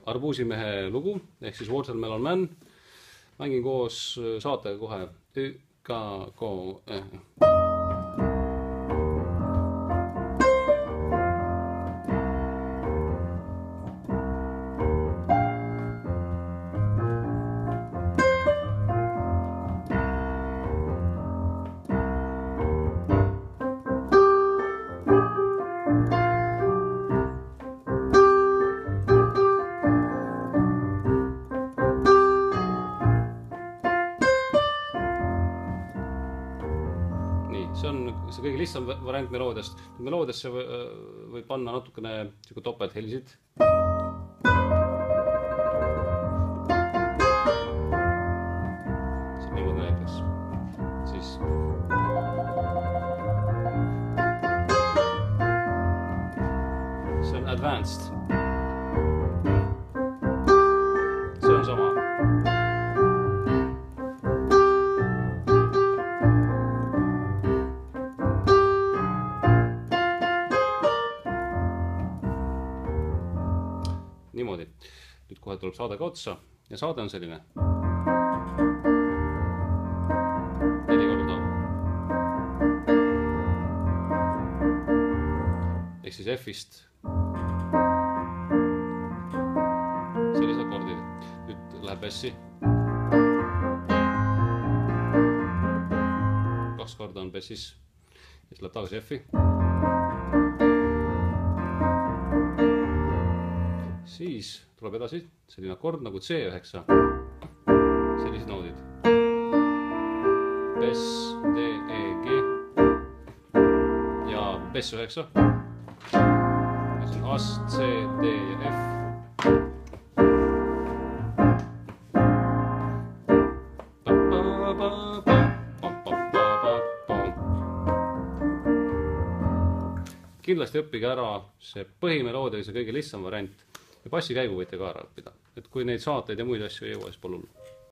Arbuusimehe lugu, ehk siis Watermelon Man. Mängin koos saatega kohe see on see kõige lihtsam variant meloodiast. Meloodiasse võib panna natukene topelthelisid. See niimoodi näiteks. Siis see on advanced. See on sama. Niimoodi. Nüüd kohe tuleb saade ka otsa ja saade on selline. 4 korda. Ehk siis F-ist. Sellised akordid. Nüüd läheb S-i. 2 korda on bessis. Ja siis läheb tagasi F-i. Siis tuleb edasi selline akord nagu C9. Sellised noodid. Bess, D, E, G ja Bess 9. Ja see on As, C, D ja F. Kindlasti õppige ära see põhimeloodia, see kõige lihtsam variant. Ja bassikäigu võite ka ära õppida. Et kui neid saateid ja muid asju ei jõua, siis pole hullu.